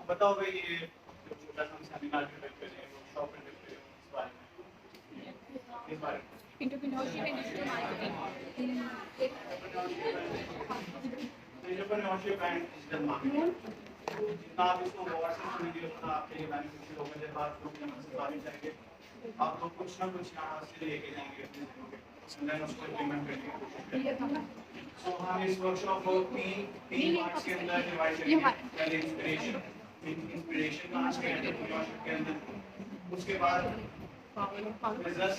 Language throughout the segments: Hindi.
बताओ भाई ये जो छोटा सा सेमिनार कंडक्ट कर रहे हैं वर्कशॉप कंडक्ट कर रहे हैं इस बारे में Entrepreneurship and digital marketing. Entrepreneurship and digital marketing जितना आप इसको गौर से सुनेंगे उतना आपके लिए बेनिफिशियल होगा। जब आप लोग यहाँ से बाहर जाएंगे आप लोग कुछ ना कुछ यहाँ से लेके जाएंगे अपने जिंदगी में उसको इम्प्लीमेंट करने की कोशिश करेंगे। सो हम इस वर्कशॉप को तीन पार्ट्स के अंदर डिवाइड करेंगे। पहले इंस्पिरेशन पार्ट के एंटरप्रेन्योरशिप के अंदर, उसके बाद business,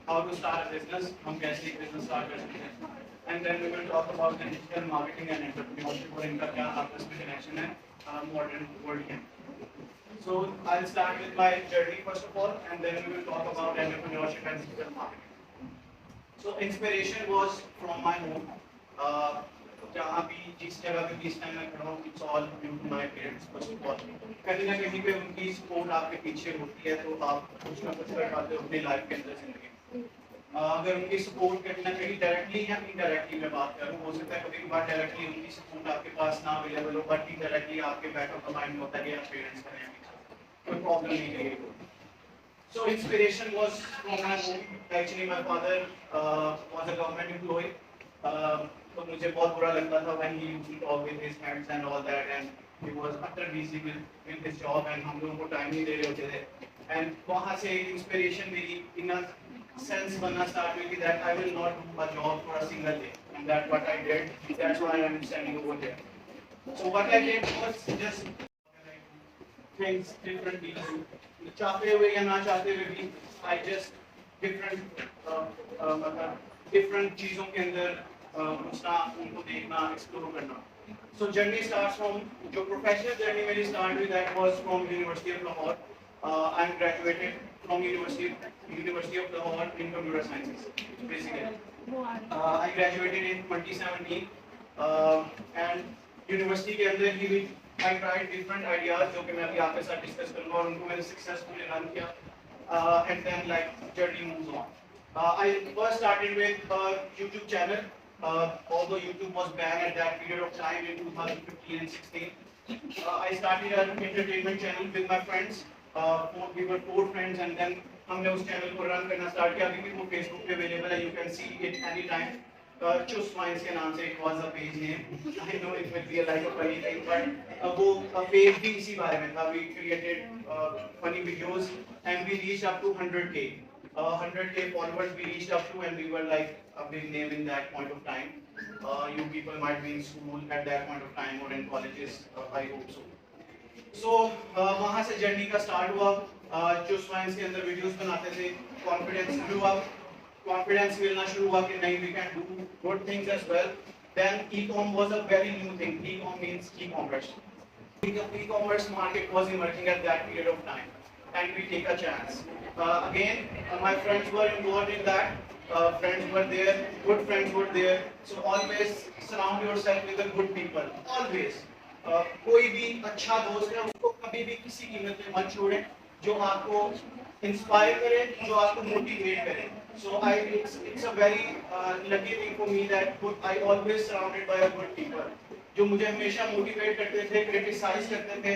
how to start business, हम कैसे एक बिजनेस स्टार्ट कर सकते हैं, and then we will talk about the digital marketing and entrepreneurship और इनका क्या आपस में कनेक्शन है मॉडर्न वर्ल्ड के। So I'll start with my journey first of all, and then we will talk about entrepreneurship and digital marketing. So inspiration was from my home. जहाँ भी जिस जगह पे जिस टाइम मैं खड़ा हूँ, it's all due to my parents first of all. कहीं ना कहीं पे उनकी सपोर्ट आपके पीछे होती है तो आप कुछ ना कुछ कर पाते हो अपनी लाइफ के अंदर जिंदगी। अगर उनकी सपोर्ट कहीं ना कहीं डायरेक्टली या इनडायरेक्टली मैं बात करूँ, हो सकता है कभी कभार डायरेक्टली उनकी सपोर्ट आपके पास ना अवेलेबल हो, बट इनडायरेक्टली आपके बैक ऑफ द माइंड में होता है कि आप पेरेंट्स का हैं, कोई प्रॉब्लम नहीं है। So inspiration was from my home. Actually my father was a government employee. तो मुझे बहुत बुरा लगता था when he used to talk with his hands and all that, and he was utter busy with his job and हम लोगों को टाइम नहीं दे रहे होते थे। And वहाँ से इंस्पिरेशन मेरी इन सेंस बनना स्टार्ट हुई कि that I will not do a job for a single day, and that's what I did. That's why I am standing over there. So what I did was just things differently. चाहते हुए या ना चाहते हुए भी I just different चीजों के अंदर घुसना, उनको देखना, एक्सप्लोर करना. So journey starts from जो professional journey मेरी start हुई, that was from University of Lahore. I graduated from University of Lahore in computer sciences basically. I graduated in 2017 and university के अंदर ही I tried different ideas जो कि मैं अभी आपके साथ डिस्कस करूँगा और उनको मैंने सक्सेसफुली रन किया, and then like journey moves on. I first started with a YouTube channel, although YouTube was banned at that period of time in 2015 and 16. I started an entertainment channel with my friends. We were 4 friends, and then हमने उस चैनल को रन करना स्टार्ट किया। अभी भी वो फेसबुक पे अवेलेबल है, you can see it anytime. Choose Minds के नाम से it was a page name. I know it will be like a funny thing, but वो पेज भी इसी बारे में था. We created funny videos and we reached up to 100K. 100K followers we reached up to, and we were like a big name in that point of time. You people might be in school at that point of time or in colleges. I hope so. So वहाँ से जर्नी का स्टार्ट हुआ. Choose Minds के अंदर वीडियोस बनाते थे. Confidence grew up. Confidence मिलना शुरू हुआ कि नहीं, we can do good things as well. Then e-com was a very new thing. E-com means e-commerce. E-commerce market was emerging at that period of time, and we take a chance. Again, my friends were involved in that. Friends were there, good friends were there. So always surround yourself with the good people. Always. कोई भी अच्छा दोस्त है उसको कभी भी किसी कीमत पे मत छोड़ें, जो आपको इंस्पायर करे, जो आपको मोटिवेट करे. So it's a very lucky thing for me that I always surrounded by a good people जो मुझे हमेशा मोटिवेट करते थे, क्रिटिसाइज करते थे.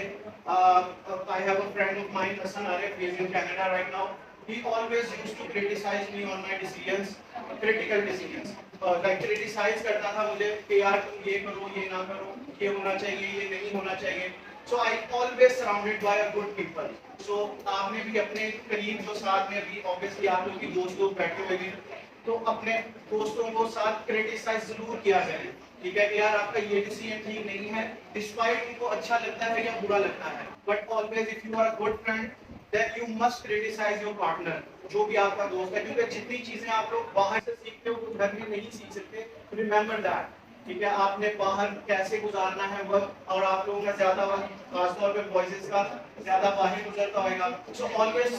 I have a friend of mine, Hassan Arif, he is in Canada right now. He always used to criticize me on my decisions, critical decisions. Like criticize करता था मुझे कि यार तुम ये करो, ये ना करो, ये होना चाहिए, ये नहीं होना चाहिए. So I always surrounded by a good people. So आपने भी अपने करीब जो साथ में भी obviously आप लोग की दोस्त लोग बैठे हुए हैं, तो अपने दोस्तों को साथ क्रिटिसाइज जरूर किया करें, ठीक है कि यार आपका ये डिसीजन ठीक नहीं है, डिस्पाइट उनको अच्छा लगता है या बुरा लगता है. But always if you are a good friend then you must criticise your partner, जो भी आपका दोस्त है, क्योंकि जितनी चीजें आप लोग बाहर से सीखते हो तो घर में नहीं सीख सकते. रिमेंबर दैट, ठीक है. आपने बाहर कैसे गुजारना है वक्त, और आप लोगों का ज्यादा वक्त खासतौर पे बॉयज का ज्यादा बाहर गुजरता होगा. So always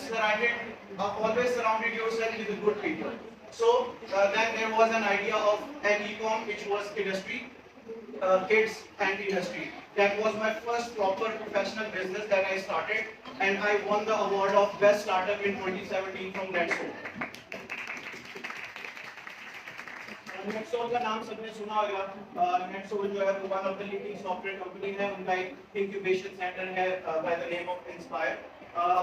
surrounded yourself with good people. So then there was an idea of an e-com which was industry, kids and industry. That was my first proper professional business that I started, and I won the award of best startup in 2017 from Netscope. NetSol का नाम सबने सुना होगा। नेटसोल जो है वो one of the leading software company है, उनका एक इंक्यूबेशन सेंटर है by the name of Inspire.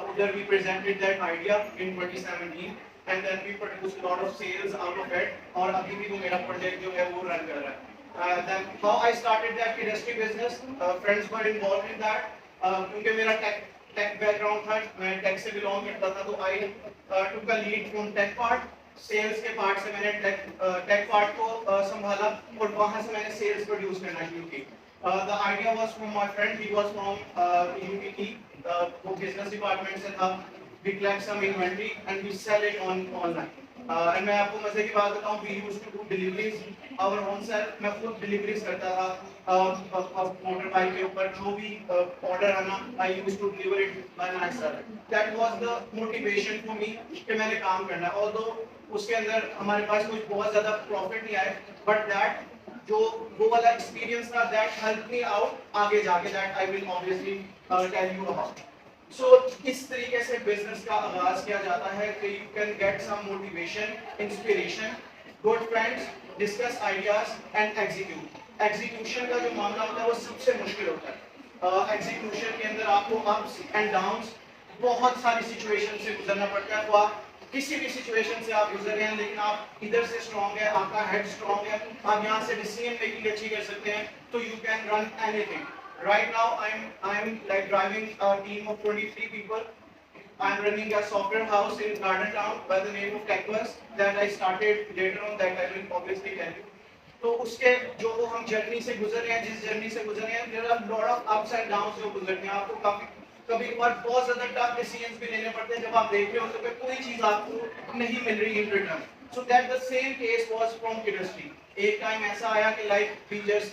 उधर we presented that idea in 2017 and then we produced lot of sales out of it, और अभी भी वो मेरा प्रोजेक्ट जो है वो रन कर रहा है। then how I started that industry business, friends were involved in that, क्योंकि मेरा टेक बैकग्राउंड था, मैं टेक से बिलोंग करता था, तो I took a lead from tech part, sales के पार्ट से मैंने टेक पार्ट को संभाला और वहां से मैंने सेल्स प्रोड्यूस करना शुरू की। The idea was from my friend, he was from UPT, वो बिजनेस डिपार्टमेंट से था। We collect some inventory and we sell it online. And मैं आपको मजे की बात बताऊं, we used to do deliveries our own self. मैं खुद डिलीवरीज करता था मोटर बाइक के ऊपर, जो भी ऑर्डर आना I used to deliver it by my self. That was the motivation for me कि मैंने काम करना है। ऑल्दो उसके अंदर हमारे पास कुछ बहुत ज्यादा प्रॉफिट नहीं आए, बट दैट जो वो वाला एक्सपीरियंस था, दैट हेल्प मी आउट आगे जाके, that I will obviously tell you about. So इस तरीके से बिजनेस का आगाज किया जाता है कि you can get some motivation, inspiration, good friends, discuss ideas and execute. Execution का जो मामला होता है वो सबसे मुश्किल होता है। एग्जीक्यूशन के अंदर आपको अप्स एंड डाउन्स, बहुत सारी सिचुएशन से गुजरना पड़ता है। तो आप किसी भी सिचुएशन से आप गुजर रहे हैं, लेकिन आप इधर से स्ट्रांग है, आपका हेड स्ट्रांग है, आप यहाँ से डिसीजन मेकिंग अच्छी कर सकते हैं, तो you can run anything. Right now, I'm like driving a team of 23 people. I'm running a software house in Garden Town by the name of Techverse that I started later on, that I will obviously tell you. तो उसके जो हम जर्नी से गुजर रहे हैं, जिस जर्नी से गुजर रहे हैं, there are lot of ups and downs जो गुजरते हैं। आपको कभी बार बहुत ज्यादा टफ डिसीजंस भी लेने पड़ते हैं, जब आप देख रहे हो तो कोई चीज आपको नहीं मिल रही in return. So that the same case was from industry. एक टाइम ऐसा आया कि like we just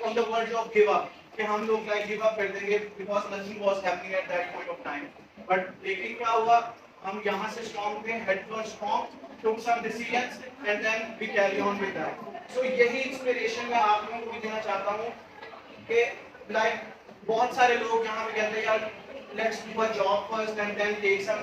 on the verge of give up, कि हम लोग like give up कर देंगे because nothing was happening at that point of time. But लेकिन क्या हुआ, हम यहाँ से strong थे, head first strong, took some decisions and then we carry on with that. So यही inspiration मैं आप लोगों को भी देना चाहता हूँ कि like बहुत सारे लोग यहाँ पे कहते हैं यार let's do a job first and then take some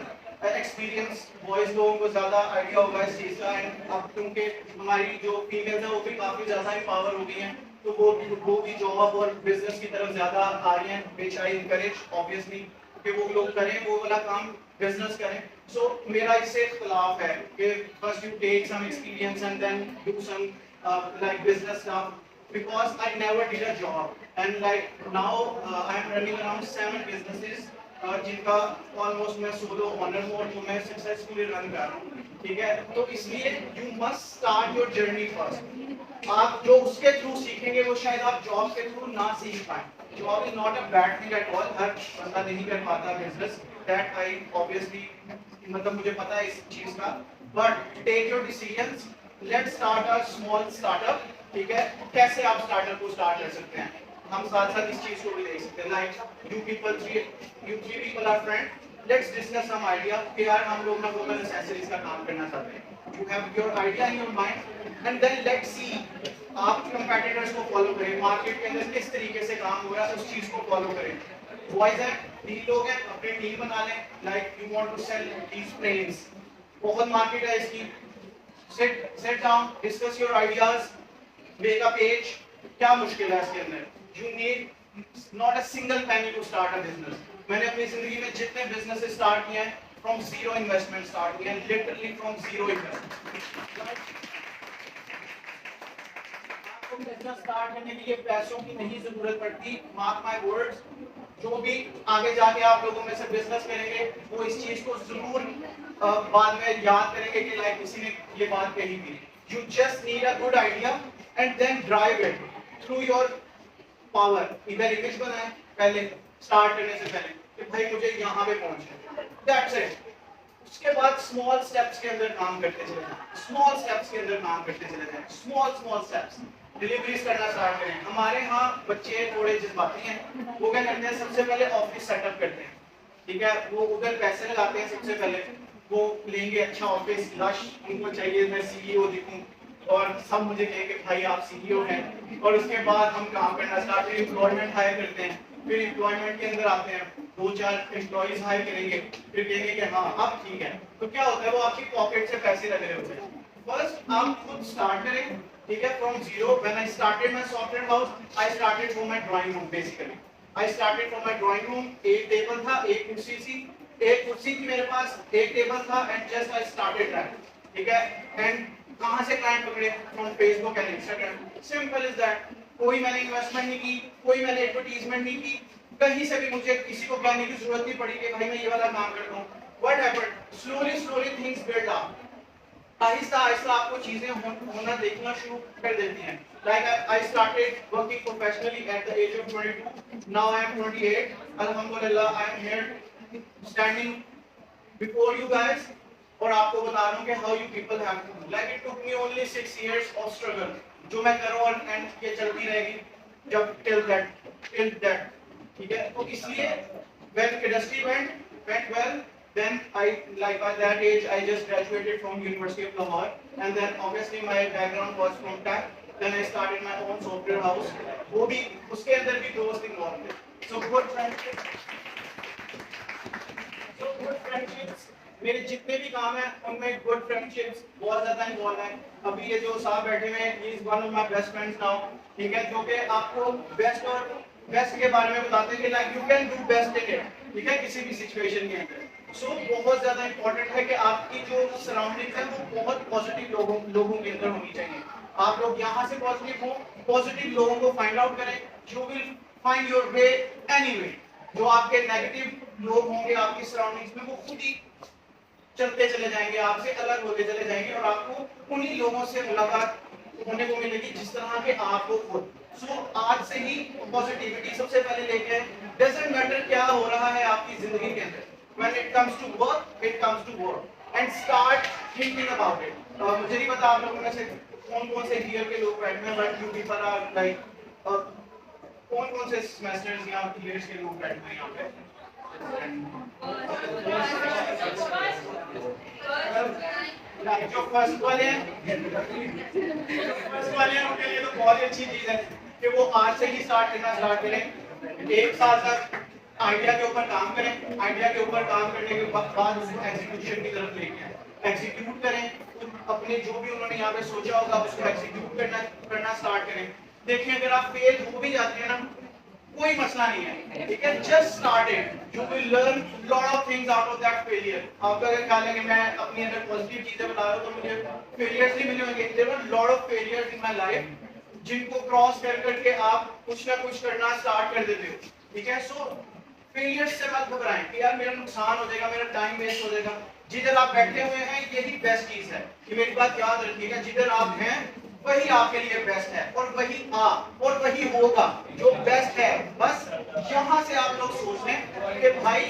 experience। Boys लोगों को ज्यादा आइडिया होगा इस चीज का, एंड अब क्योंकि हमारी जो फीमेल्स है वो भी काफी ज्यादा एम्पावर हो गई हैं, तो वो भी जॉब और बिजनेस की तरफ ज्यादा आ रही हैं, व्हिच आई एनकरेज ऑब्वियसली कि वो लोग करें वो वाला काम, बिजनेस करें। सो मेरा इससे इख्तिलाफ है कि first you take some experience and then do some like business stuff, because I never did a job, and like now I am running around 7 businesses जिनका ऑलमोस्ट मैं सोलो ऑनर मोड जो मैं सक्सेसफुली रन कर रहा हूँ, ठीक है। तो इसलिए you must start your journey first. आप जो उसके थ्रू सीखेंगे वो शायद आप जॉब के थ्रू ना सीख पाए। Job is not a bad thing at all, हर बंदा नहीं कर पाता बिजनेस, दैट आई ऑब्वियसली मतलब मुझे पता है इस चीज का, but take your decisions, let's start a small startup, ठीक है। कैसे आप स्टार्टअप को स्टार्ट कर सकते हैं, हम साथ साथ इस चीज को भी देख सकते हैं। Like you three people are friends, let's discuss some idea कि यार हम लोग ना वोकल एक्सेसरीज का काम करना चाहते हैं। You have your idea in your mind and then let's see, आप कंपेटिटर्स को फॉलो करें, मार्केट के अंदर किस तरीके से काम हो रहा है उस चीज को फॉलो करें। बॉयज हैं, 3 लोग हैं, अपनी टीम बना लें, like you want to sell these planes, बहुत मार्केट है इसकी, sit down, discuss your ideas, make a page। क्या मुश्किल है इसके अंदर, you need not a single penny to start a business। मैंने अपनी जिंदगी में जितने बिजनेस स्टार्ट किए हैं, from zero investment start किए हैं, literally from zero investment। आपको बिजनेस स्टार्ट करने के लिए पैसों की नहीं जरूरत पड़ती, mark my words। जो भी आगे जाके आप लोगों में से बिजनेस करेंगे वो इस चीज को जरूर बाद में याद करेंगे कि लाइक किसी ने ये बात कही थी। You just need a good idea and then drive it through your power। इधर इमेज बनाए पहले स्टार्ट करने से पहले कि भाई मुझे यहाँ पे पहुंचना है, दैट्स इट। उसके बाद स्मॉल स्टेप्स के अंदर काम करते चले जाएं, स्मॉल स्टेप्स के अंदर काम करते चले जाएं, स्मॉल स्टेप्स। डिलीवरीज करना स्टार्ट करें। हमारे यहाँ बच्चे थोड़े जज्बाती हैं, वो क्या करते हैं, सबसे पहले ऑफिस सेटअप करते हैं, ठीक है। वो उधर पैसे लगाते हैं, सबसे पहले वो लेंगे अच्छा ऑफिस, लश, उनको चाहिए मैं सीईओ दिखूं और सब मुझे कहेंगे भाई आप सीईओ हैं। और उसके बाद हम काम करना स्टार्ट करें, एम्प्लॉयमेंट हायर करते हैं, फिर एम्प्लॉयमेंट के अंदर आते हैं, 2-4 एम्प्लॉइज हायर करेंगे, फिर कहेंगे कि हाँ अब ठीक है। तो क्या होता है, वो आपकी पॉकेट से पैसे लग रहे होते हैं, फर्स्ट आप खुद स्टार्ट करें, ठीक है, from zero. When I started my software house, I started from my drawing room. Basically I started from my drawing room. एक टेबल था, एक कुर्सी थी, एक कुर्सी थी मेरे पास, एक टेबल था, and just I started that. ठीक है. एंड कहां से क्लाइंट पकड़े? From Facebook and Instagram. Simple is that. कोई मैंने इन्वेस्टमेंट नहीं की, कोई मैंने एडवर्टाइजमेंट नहीं की, कहीं से भी मुझे किसी को कहने की जरूरत नहीं पड़ी कि भाई मैं ये वाला काम करता हूँ. What happened? Slowly things build up. Aahista Aahista आपको चीजें होना देखना शुरू कर देती हैं. Like I started working professionally at the age of 22. Now I am 28. Alhamdulillah, I am here standing before you guys. और आपको बता रहा हूँ कि how you people have to. Like it took me only 6 years of struggle. जो मैं करूँ और एंड ये चलती रहेगी जब till that. ठीक है. तो इसलिए when industry went well. Then by that age I just graduated from University of Lahore, and then obviously my background was from tech. Then I started my own software house. वो भी उसके अंदर भी दोस्त involved थे. So good friendships. मेरे जितने भी काम हैं उनमें good friendships बहुत ज़्यादा involved हैं. अभी ये जो साहब बैठे हुए हैं, he is one of my best friends now. ठीक है, जो कि आपको बेस्ट के बारे में बताते हैं कि like you can do best in it. ठीक है, किसी भी सिचुएशन के अंदर. बहुत ज्यादा इंपॉर्टेंट है कि आपकी जो सराउंडिंग है वो बहुत पॉजिटिव लोगों के अंदर होनी चाहिए. आप लोग यहाँ से पॉजिटिव हो, पॉजिटिव लोगों को फाइंड आउट करें. You will find your way anyway. जो आपके नेगेटिव लोग होंगे आपकी सराउंडिंग्स में, वो खुद ही चलते चले जाएंगे, आपसे अलग होते चले जाएंगे, और आपको उन्हीं लोगों से मुलाकात होने को मिलेगी जिस तरह के आपको खुद. आज से ही पॉजिटिविटी सबसे पहले लेके आए. डजंट मैटर क्या हो रहा है आपकी जिंदगी के अंदर. When it comes to work, it comes to work, and start thinking about it. मुझे नहीं पता आप लोगों में से कौन से ईयर के लोग बैठे हैं, but you people are like कौन से सेमेस्टर्स या ईयर्स के लोग बैठे हैं यहाँ पे? जो फर्स्ट वाले हैं उनके लिए तो बहुत अच्छी चीज है कि वो आज से ही स्टार्ट करें. एक साल तक आइडिया के ऊपर काम करें. आइडिया के ऊपर काम करने के बाद उसको एग्जीक्यूशन की तरफ लेके आए. एग्जीक्यूट करें. अपने जो भी उन्होंने यहाँ पे सोचा होगा उसको एग्जीक्यूट करना स्टार्ट करें. देखिए, अगर आप फेल हो भी जाते हैं ना, कोई मसला नहीं है. ठीक है, just start it. You will learn lot of things out of that failure. आपका अगर ख्याल है कि मैं अपनी अंदर पॉजिटिव चीजें बता रहा हूँ, तो मुझे फेलियर्स ही मिले होंगे. There were lot of failures in my life जिनको क्रॉस करके आप कुछ ना कुछ करना स्टार्ट कर देते हो. ठीक है. सो फेलियर्स से मत घबराएं कि यार मेरा नुकसान हो जाएगा, मेरा टाइम वेस्ट हो जाएगा. जिधर आप बैठे हुए हैं यही बेस्ट चीज है. कि मेरी बात याद रखिएगा, जिधर आप हैं वही आपके लिए बेस्ट है, और वही होगा जो बेस्ट है. बस यहाँ से आप लोग सोच लें कि भाई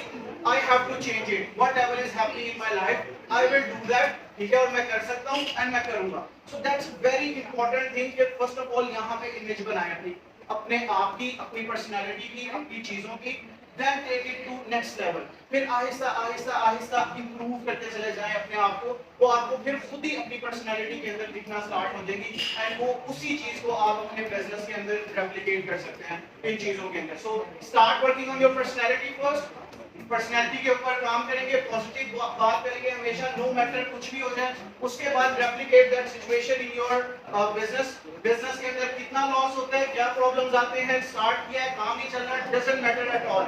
I have to change it. Whatever is happening in my life, I will do that. ठीक है, और मैं कर सकता हूँ and मैं करूँगा. So that's very important thing कि first of all यहाँ पे इमेज बनाएं अपने आप की, अपनी पर्सनालिटी की, अपनी चीजों की. Then take it to next level. फिर आहिस्ता improve करते चले जाएं अपने आप को. वो आपको फिर खुद ही अपनी पर्सनालिटी के अंदर दिखना स्टार्ट हो जाएगी, एंड वो उसी चीज को आप अपने बिजनेस के अंदर रेप्लिकेट कर सकते हैं इन चीजों के अंदर. So start working on your personality first. Personality के ऊपर काम करेंगे, पॉजिटिव बात करेंगे हमेशा, नो मैटर कुछ भी हो जाए. उसके बाद replicate that situation in your business के अंदर. कितना लॉस होता है, क्या प्रॉब्लम्स आते हैं, स्टार्ट किया है, काम नहीं चल रहा, doesn't matter at all.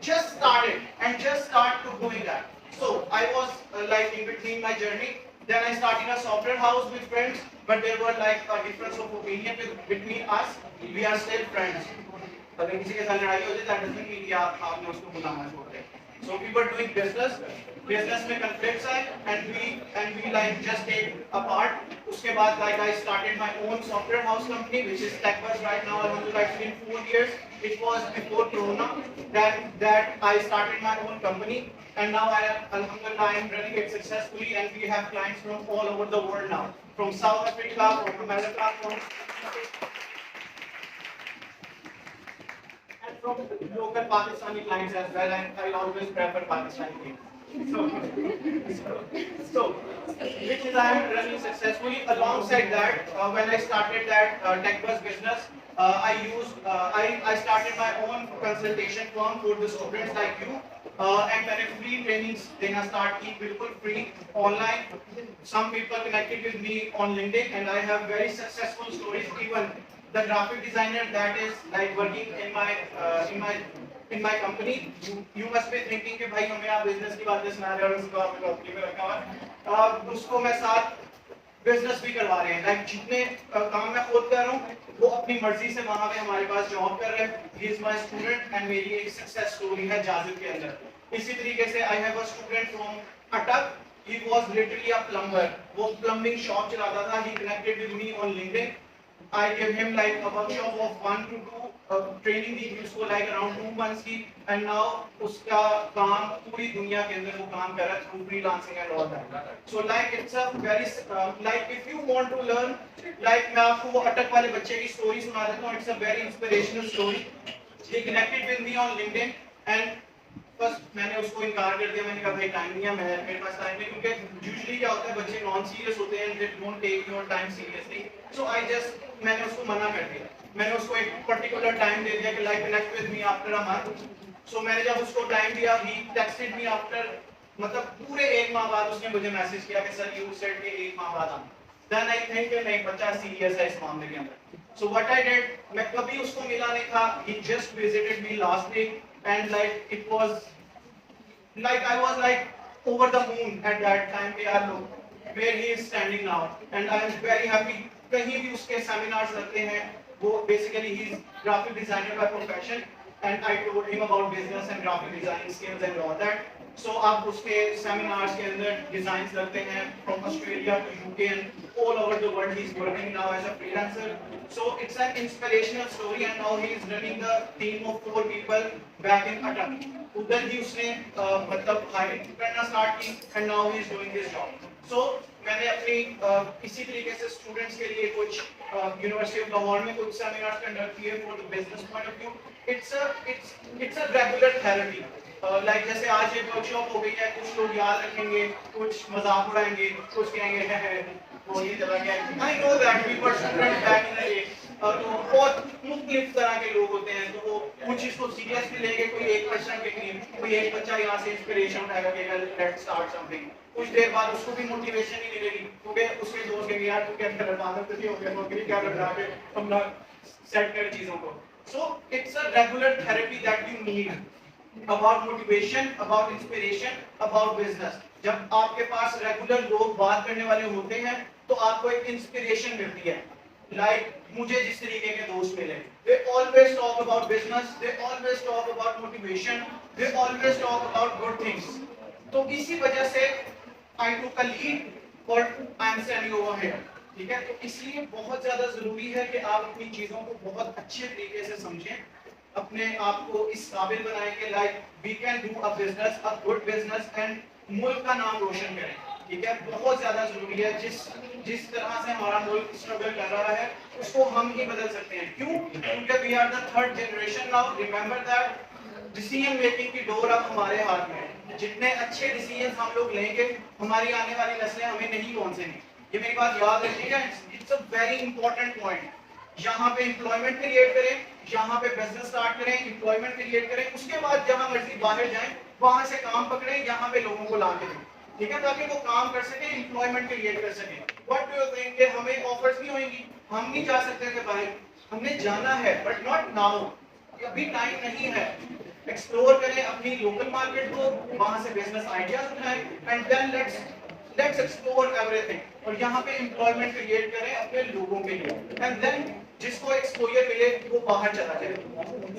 Just start it and just start to doing that. So I was like in between my journey. Then I started a software house with friends, but there were like a difference of opinion between us. We are still friends. अगर किसी के साथ लड़ाई हो जाए, that doesn't mean कि आपने उसको बुलाना छोड़ दें. So we were doing business में conflicts आए, and we like just take apart. उसके बाद like I started my own software house company, which is TechBuzz right now. Alhamdulillah, it's been 4 years. It was before Corona that I started my own company, and now Alhamdulillah, I am running it successfully, and we have clients from all over the world now, from South Africa, from America, and from local Pakistani clients as well, and I always prefer Pakistani clients. So, which is I am running successfully. Alongside that, when I started that TechBuzz business, I started my own consultation firm for the students like you, and मैंने free trainings देना start की, बिल्कुल free online. Some people connected with me on LinkedIn, and I have very successful stories. Even the graphic designer that is like working in my company, you must be thinking कि भाई हमें आप business की बातें सुना रहे हो और उसको आपने कंपनी में रखा हुआ है, उसको मैं साथ बिजनेस भी करवा रहे हैं. लाइक जितने काम मैं खुद कर रहा हूँ वो अपनी मर्जी से वहां पे हमारे पास जॉब कर रहे हैं. He is my student and मेरी एक सक्सेस स्टोरी है जाजिद के अंदर. इसी तरीके से I have a student from Attock. He was literally a plumber. वो प्लम्बिंग शॉप चलाता था. He connected with me on LinkedIn. I give him like a workshop of 1 to 2 training दी थी उसको like around 2 months की, and now उसका काम पूरी दुनिया के अंदर वो काम कर रहा है through freelancing and all that. So like it's a very like if you want to learn, like मैं आपको वो अटक वाले बच्चे की स्टोरी सुना देता हूँ. It's a very inspirational story. He connected with me on LinkedIn and बस मैंने उसको इनकार कर दिया. मैंने कहा भाई टाइम नहीं है, मेरे पास टाइम नहीं, क्योंकि यूजुअली क्या होता है बच्चे नॉन सीरियस होते हैं, they don't take your time seriously. So I just मैंने उसको मना कर दिया. मैंने उसको एक पर्टिकुलर टाइम दे दिया कि like connect with me after a month. So मैंने जब उसको टाइम दिया, ही टेक्स्टेड मी आफ्टर मतलब पूरे 1 माह बाद उसने मुझे मैसेज किया कि सर यू सेड कि 1 माह बाद आना. देन आई थिंक कि नहीं बच्चा सीरियस है इस मामले के अंदर. सो व्हाट आई डिड, मैं कभी उसको मिला नहीं था. He just visited me last week and like it was like I was like over the moon at that time कि यार लोग where he is standing now, and I am very happy. कहीं भी उसके seminars लगते हैं, वो basically he is graphic designer by profession, and I told him about business and graphic design skills and all that. So अब उसके seminars के अंदर designs लगते हैं from Australia to UK and all over the world. He is working now as a freelancer. So it's an inspirational story, and now he is running the team of 4 people back in Atak. उधर ही उसने मतलब हायरिंग करना स्टार्ट की, and now he is doing this job. So मैंने अपनी इसी तरीके से स्टूडेंट्स के लिए कुछ यूनिवर्सिटी ऑफ लाहौर में कुछ सेमिनार्स कंडक्ट किए for the business point of view. It's a regular therapy. Like जैसे आज ये वर्कशॉप हो गई है, कुछ लोग याद रखेंगे, कुछ मजाक उड़ाएंगे, कुछ कहेंगे वो ये चला गया. I know that we were students back in the day. तो बहुत मुख्तलिफ तरह के लोग होते हैं, तो वो कुछ इसको सीरियसली लेंगे. कोई एक पर्सन के लिए कोई एक बच्चा यहाँ से इंस्पिरेशन उठाएगा कि लेट्स स्टार्ट समथिंग. कुछ देर बाद उसको भी मोटिवेशन ही मिलेगी, क्योंकि उसके दोस्त कहेंगे यार तू क्या कर रहा है, तो हो गया नौकरी क्या कर रहा है, अपना सेट कर चीजों को. So it's a regular therapy that you need about motivation, about inspiration, about business. जब आपके पास रेगुलर लोग बात करने वाले होते हैं तो आपको एक इंस्पिरेशन मिलती है. लाइक मुझे जिस तरीके के दोस्त मिले, they always talk about business, they always talk about motivation, they always talk about good things. तो इसी वजह से I took a lead और I am standing over here. ठीक है, तो इसलिए बहुत ज्यादा जरूरी है कि आप अपनी चीजों को बहुत अच्छे तरीके से समझें, अपने आप को इस काबिल बनाएंगे like we can do a business, a good business, and मुल्क का नाम रोशन करें. ठीक है, बहुत ज्यादा जरूरी है. जिस तरह से हमारा मुल्क स्ट्रगल कर रहा है उसको हम ही बदल सकते हैं. क्यों? क्योंकि we are the third generation now. Remember that decision making की डोर अब हमारे हाथ में है. जितने अच्छे डिसीजन हम लोग लेंगे, हमारी आने वाली नस्लें हमें नहीं पहुंचेंगी. ये मेरी बात याद रखिएगा. It's a very important point. यहाँ पे एम्प्लॉयमेंट क्रिएट करें, यहाँ पे बिजनेस स्टार्ट करें, एम्प्लॉयमेंट क्रिएट करें, उसके बाद जहाँ मर्जी बाहर जाएं, वहां से काम पकड़ें, यहाँ पे लोगों को ला के दें. ठीक है, ताकि वो काम कर सके, एम्प्लॉयमेंट क्रिएट कर सके. व्हाट डू यू थिंक कि हमें ऑफर्स नहीं होंगी, हम नहीं जा सकते थे बाहर? हमने जाना है, बट नॉट नाउ. अभी टाइम नहीं है. एक्सप्लोर करें अपनी लोकल मार्केट को, वहां से बिजनेस आइडियाज उठाएं, and then let's explore everything. और यहाँ पे एम्प्लॉयमेंट क्रिएट करें अपने लोगों के लिए, एंड देन जिसको एक्सपोजर मिले वो बाहर चला जाए.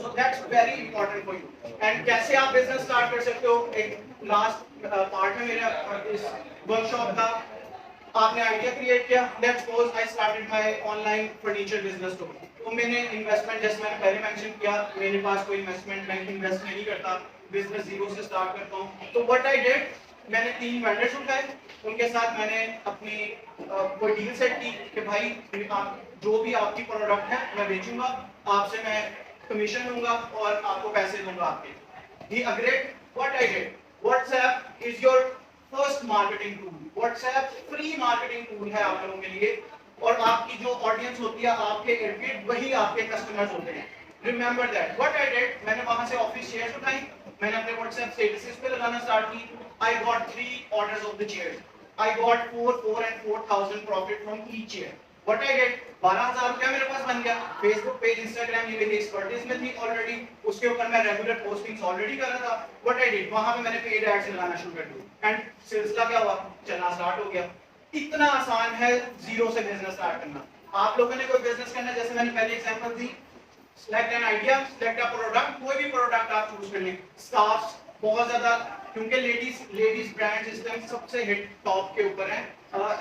So that's very important for you. And कैसे आप बिजनेस स्टार्ट कर सकते हो, एक लास्ट पार्ट में मेरा इस वर्कशॉप का आपने आइडिया क्रिएट किया. Let's suppose I started my online furniture business store. तो मैंने इन्वेस्टमेंट, जैसे मैंने पहले मेंशन किया, मेरे पास कोई इन्वेस्टमेंट बैंक इन्वेस्ट नहीं करता, बिजनेस जीरो से स्टार्ट करता हूँ. तो व्हाट आई डिड, मैंने 3 वेंडर्स उठाए, उनके साथ मैंने अपनी कोई डील सेट की कि भाई आप जो भी आपकी प्रोडक्ट है मैं बेचूंगा, आपसे मैं कमीशन लूंगा और आपको पैसे दूंगा आपके. He agreed. What I did, WhatsApp is your first marketing tool. WhatsApp free marketing tool है आप लोगों के लिए. और आपकी जो ऑडियंस होती है आपके इर्द गिर्द वही आपके कस्टमर्स होते हैं। Remember that. What I did, मैंने वहां से ऑफिस चेयर्स उठाई, मैंने अपने व्हाट्सएप स्टेटसेस पे लगाना स्टार्ट की। I got 3 orders of the chairs, I got 4 and 4,000 profit from each chair. What I did, 12,000 रुपया मेरे पास बन गया। फेसबुक पेज, इंस्टाग्राम, ये मेरी एक्सपर्टीज में थी ऑलरेडी, उसके ऊपर मैं रेगुलर पोस्टिंग्स ऑलरेडी कर रहा था। व्हाट आई डिड, वहां पे मैंने पेड एड्स लगाना शुरू कर दिया एंड सिलसिला क्या हुआ, चलना स्टार्ट हो गया। इतना आसान है जीरो से बिजनेस स्टार्ट करना। आप लोगों ने कोई बिजनेस करना, जैसे मैंने पहले example the, select an idea, select a product, कोई भी प्रोडक्ट आप चूज कर लें। स्कार्फ्स बहुत ज्यादा, क्योंकि लेडीज ब्रांड्स इस टाइम सबसे हिट टॉप के ऊपर है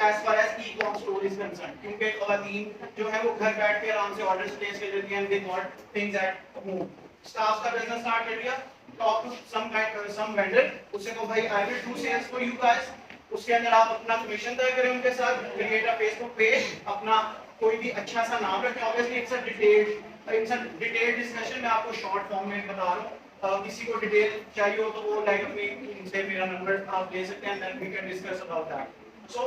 as far as e com store is concern, क्योंकि खवातीन जो है वो घर बैठ के आराम से ऑर्डर्स प्लेस कर लेती हैं and they got things at home. Scarfs का बिजनेस स्टार्ट कर दिया, टॉक टू सम वेंडर, उससे को भाई I will do sales for you guys. उसके अंदर आप अपना कमीशन तय करें उनके साथ, क्रिएट अ फेसबुक पेज, अपना कोई भी अच्छा सा नाम रखें। Obviously it's a detailed discussion, मैं आपको शॉर्ट फॉर्म में बता रहा हूँ। किसी को डिटेल चाहिए हो तो वो लाइक अपनी से मेरा नंबर आप ले सकते हैं, then we can discuss about that. So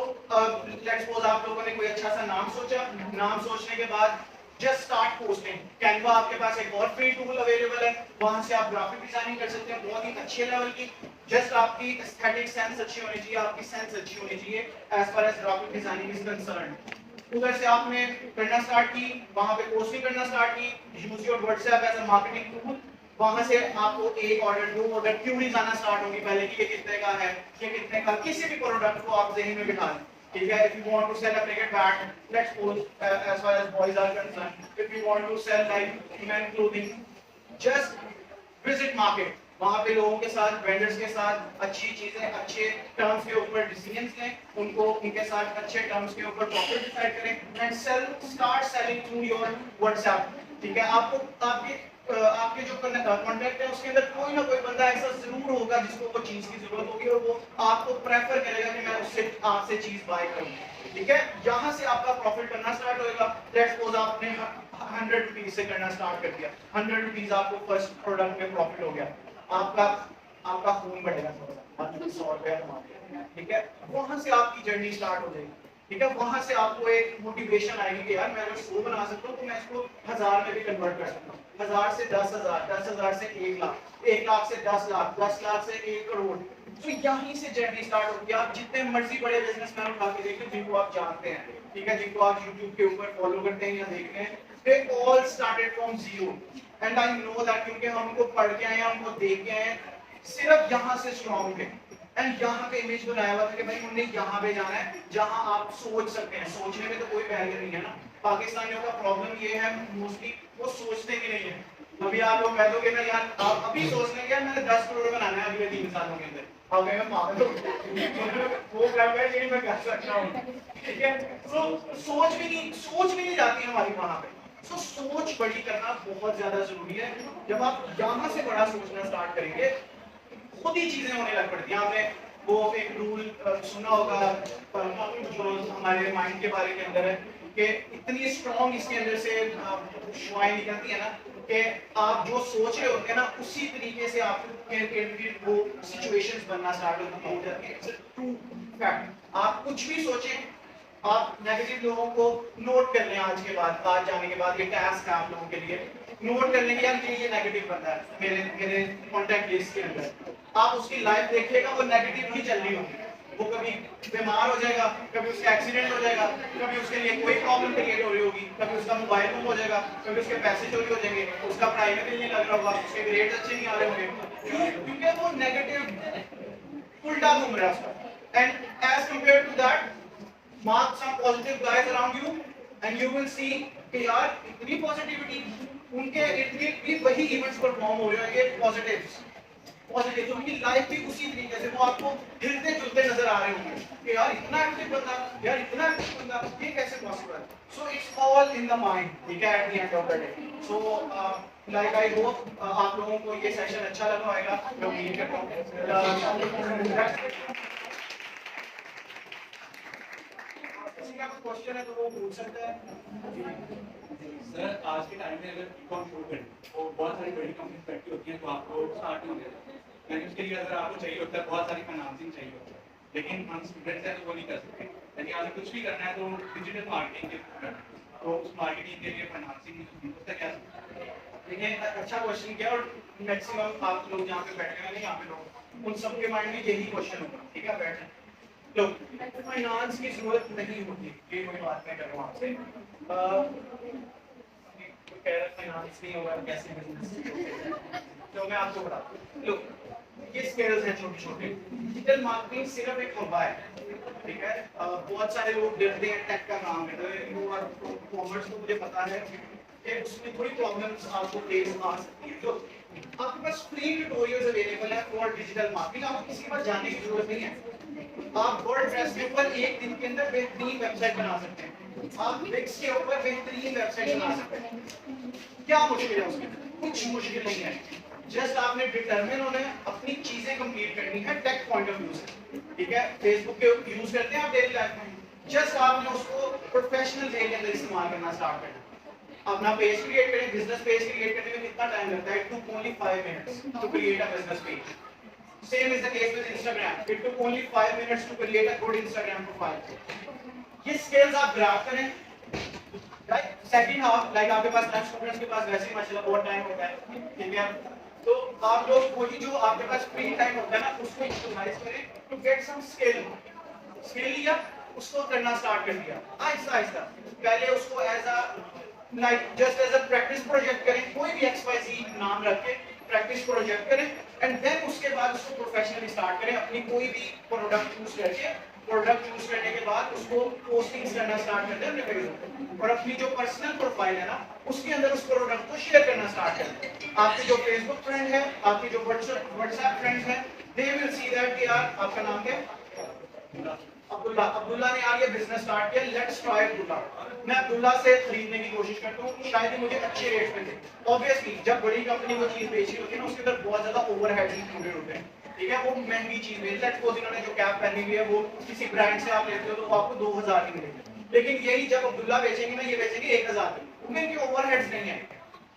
let's suppose आप लोगों ने कोई अच्छा सा नाम सोचा, नाम सोचने के बाद जस्ट स्टार्ट पोस्टिंग। कैनवा आपके पास एक और फ्री टूल अवेलेबल है, वहां से आप ग्राफिक डिजाइनिंग कर सकते हैं बहुत ही अच्छे लेवल की। जस्ट आपकी एस्थेटिक सेंस अच्छी होनी चाहिए, आपकी सेंस अच्छी होनी चाहिए as far as graphic designing is concerned. उधर से आपने करना स्टार्ट की, वहां पे पोस्टिंग करना स्टार्ट की, use your WhatsApp as a marketing tool. वहां से आपको एक ऑर्डर, 2 ऑर्डर, क्यूरीज आना स्टार्ट होंगी पहले कि ये कितने का है, ये कितने का, किसी भी प्रोडक्ट को आप ज़हन में बिठा लें। ठीक है, if you want to sell a cricket bat, let's suppose as far as boys are concerned, if you want to sell like men clothing, just visit market, वहां पे लोगों के साथ, वेंडर्स के साथ अच्छी चीजें, अच्छे टर्म्स के ऊपर डिसीजंस लें, उनको उनके साथ अच्छे टर्म्स के ऊपर प्रॉफिट डिसाइड करें and start selling through your WhatsApp. ठीक है, आपको आपके जो कॉन्टैक्ट है उसके अंदर कोई ना कोई बंदा ऐसा जरूर होगा जिसको वो चीज की जरूरत होगी और वो आपको प्रेफर करेगा कि मैं उससे आपसे चीज बाय करूं। ठीक है, यहाँ से आपका प्रॉफिट करना स्टार्ट होएगा। लेट्स सपोज आपने 100 रुपीज से करना स्टार्ट कर दिया, 100 रुपीज आपको फर्स्ट प्रोडक्ट में प्रॉफिट हो गया, आपका खून बढ़ेगा थोड़ा सा, 100 रुपया कमा लिया। ठीक है, वहां से आपकी जर्नी स्टार्ट हो जाएगी। ठीक है, वहां से आपको एक मोटिवेशन आएगी कि यार मैं अगर 100 बना सकता हूँ तो मैं इसको 1000 में भी कन्वर्ट कर सकता हूँ, 1000 से 10,000, 10,000 से 1 लाख, 1 लाख से 10 लाख, 10 लाख से 1 करोड़। तो यहीं से जर्नी स्टार्ट होती है। आप जितने मर्जी बड़े बिजनेसमैन उठा के देखिए जिनको आप जानते हैं, ठीक है, जिनको आप YouTube के ऊपर फॉलो करते हैं या देखते हैं, they all started from zero and I know that, क्योंकि हम उनको पढ़ के आए हैं, हमको देख के आए हैं, सिर्फ यहाँ से स्ट्रॉन्ग थे एंड यहाँ पे इमेज बनाया हुआ था कि भाई उन्हें यहाँ पे जाना है जहाँ आप सोच सकते हैं। सोचने में तो कोई बैरियर नहीं है ना। पाकिस्तानियों का प्रॉब्लम ये है मोस्टली वो सोचते भी नहीं है। अभी आप लोग कह दोगे ना यार आप अभी सोच लेंगे यार मैंने 10 करोड़ बनाना है अगले 3 सालों के अंदर, अब मैं पागल वो कर रहा है ये मैं कर सकता हूँ। ठीक है, तो सोच भी नहीं जाती हमारी वहाँ पे। तो सोच बड़ी करना बहुत ज्यादा जरूरी है। जब आप यहाँ से बड़ा सोचना स्टार्ट करेंगे खुद ही चीजें होने लग पड़ती हैं। आपने वो एक रूल सुना होगा जो हमारे माइंड के बारे के अंदर है कि इतनी स्ट्रॉन्ग इसके अंदर से शुआएं निकलती है ना कि आप जो सोच रहे होते हैं ना उसी तरीके से आपके वो सिचुएशंस बनना स्टार्ट हो जाती है। It's a true fact. आप कुछ भी सोचें, आप नेगेटिव लोगों को नोट कर लें आज के बाद, आज जाने के बाद ये टास्क है आप लोगों के लिए, नोट कर लेंगे यार ये नेगेटिव बंदा है मेरे कॉन्टैक्ट लिस्ट के अंदर। आप उसकी लाइफ देखिएगा वो नेगेटिव ही चल रही होगी। वो कभी बीमार हो जाएगा, कभी उसका एक्सीडेंट हो जाएगा, कभी उसके लिए कोई प्रॉब्लम क्रिएट हो रही होगी, कभी उसका मोबाइल गुम हो जाएगा, कभी उसके पैसे चोरी हो जाएंगे, उसका पढ़ाई में दिल नहीं लग रहा होगा, उसके ग्रेड्स अच्छे नहीं आ रहे होंगे, क्योंकि वो नेगेटिव उल्टा घूम रहा है उसका। And as compare to that mark some positive guys around you and you will see कि यार इतनी पॉजिटिविटी, उनके इर्द गिर्द भी वही इवेंट्स परफॉर्म हो रहे होंगे पॉजिटिव, उनकी लाइफ भी उसी तरीके से वो आपको हिलते जुलते नजर आ रहे होंगे कि यार इतना एक्टिव बंदा, यार इतना एक्टिव बंदा, ये कैसे पॉसिबल है। So it's all in the mind. ठीक है, at the end of the day. So like I hope आप लोगों को ये सेशन अच्छा लगा होगा। मैं उम्मीद करता हूँ का क्वेश्चन है तो वो पूछ सकता है। सर आज के टाइम में अगर ई-कॉम शुरू करें तो बहुत सारी बड़ी कंपनीज बैठी होती हैं तो आपको स्टार्ट नहीं होता, यानी उसके लिए अगर आपको चाहिए होता है बहुत सारी फाइनेंसिंग चाहिए होता है, लेकिन हम स्टूडेंट्स हैं तो वो नहीं कर सकते। यदि आपने कुछ भी करना है तो डिजिटल मार्केटिंग के थ्रू करना है। तो उस मार्केटिंग के लिए फाइनेंसिंग उसका क्या देखिए अच्छा क्वेश्चन किया और मैक्सिमम आप लोग जहाँ पे बैठे हैं ना यहाँ पे लोग उन सबके माइंड में यही क्वेश्चन होगा, ठीक है बैठे लोग फाइनेंस की जरूरत नहीं होती, ये कोई बात नहीं कर रहा हूँ आपसे। कोई कह रहा है फाइनेंस नहीं होगा कैसे बिजनेस, तो मैं आपको बताता हूँ। लोग ये स्किल्स हैं छोटे छोटे। डिजिटल मार्केटिंग सिर्फ एक हवा है, ठीक है। बहुत सारे लोग डरते हैं टेक का काम है, तो कॉमर्स को मुझे पता है कि उसमें थोड़ी प्रॉब्लम्स आपको फेस आ सकती है। तो आपके पास फ्री ट्यूटोरियल्स अवेलेबल है फॉर डिजिटल मार्केटिंग, आपको किसी के पास जाने की जरूरत नहीं है। आप वर्डप्रेस के ऊपर एक दिन के अंदर बेहतरीन वेबसाइट बना सकते हैं, आप विक्स के ऊपर बेहतरीन वेबसाइट बना सकते हैं। क्या मुश्किल है उसमें? कुछ मुश्किल नहीं है, जस्ट आपने डिटरमिन होना है, अपनी चीजें कंप्लीट करनी है टेक पॉइंट ऑफ व्यू से, ठीक है। फेसबुक के यूज करते हैं आप डेली लाइफ में, जस्ट आपने उसको प्रोफेशनल वे के अंदर इस्तेमाल करना स्टार्ट करना। अपना पेज क्रिएट करें, बिजनेस पेज क्रिएट करने में कितना टाइम लगता है? It took only 5 minutes to create a business page. Same is the case with Instagram. It took only 5 minutes to create a good Instagram profile. ये स्किल्स आप ग्रैब करें, राइट। सेकंड हाफ लाइक आपके पास लाइफ स्टूडेंट्स के पास वैसे ही माशाल्लाह बहुत टाइम होता है, ठीक है। तो आप लोग वही जो आपके पास फ्री टाइम होता है ना उसको यूटिलाइज करें टू गेट सम स्किल लिया, उसको करना स्टार्ट कर दिया आहिस्ता आहिस्ता। पहले उसको as a like just as a practice project करें, कोई भी XYZ नाम रख के प्रैक्टिस प्रोजेक्ट करें, एंड देन उसके बाद उसको प्रोफेशनली स्टार्ट करें। अपनी कोई भी प्रोडक्ट चूज करके, प्रोडक्ट चूज करने के बाद उसको पोस्टिंग्स करना स्टार्ट कर दें अपने फेसबुक और अपनी जो पर्सनल प्रोफाइल है ना उसके अंदर उस प्रोडक्ट को शेयर करना स्टार्ट करें। आपके जो फेसबुक फ्रेंड है, आपके जो व्हाट्सएप फ्रेंड्स हैं, दे विल सी दैट कि यार आपका नाम क्या है? अब्दुल्ला ने यार ये बिजनेस स्टार्ट किया, लेट्स ट्राई अब्दुल्ला। मैं अब्दुल्ला से खरीदने की कोशिश करता हूँ, शायद ही मुझे अच्छे रेट पे दे। ऑब्वियसली जब बड़ी कंपनी वो चीज बेच रही होती है ना उसके अंदर बहुत ज्यादा ओवरहेड्स इंक्लूडेड होते हैं, ठीक है। वो महंगी चीज बेच, लेट्स सपोज इन्होंने जो कैप पहनी हुई है वो किसी ब्रांड से आप लेते हो तो आपको 2000 की मिलेगी, लेकिन यही जब अब्दुल्ला बेचेंगे ना ये बेचेंगे 1000 की, क्योंकि इनके ओवरहेड्स नहीं है,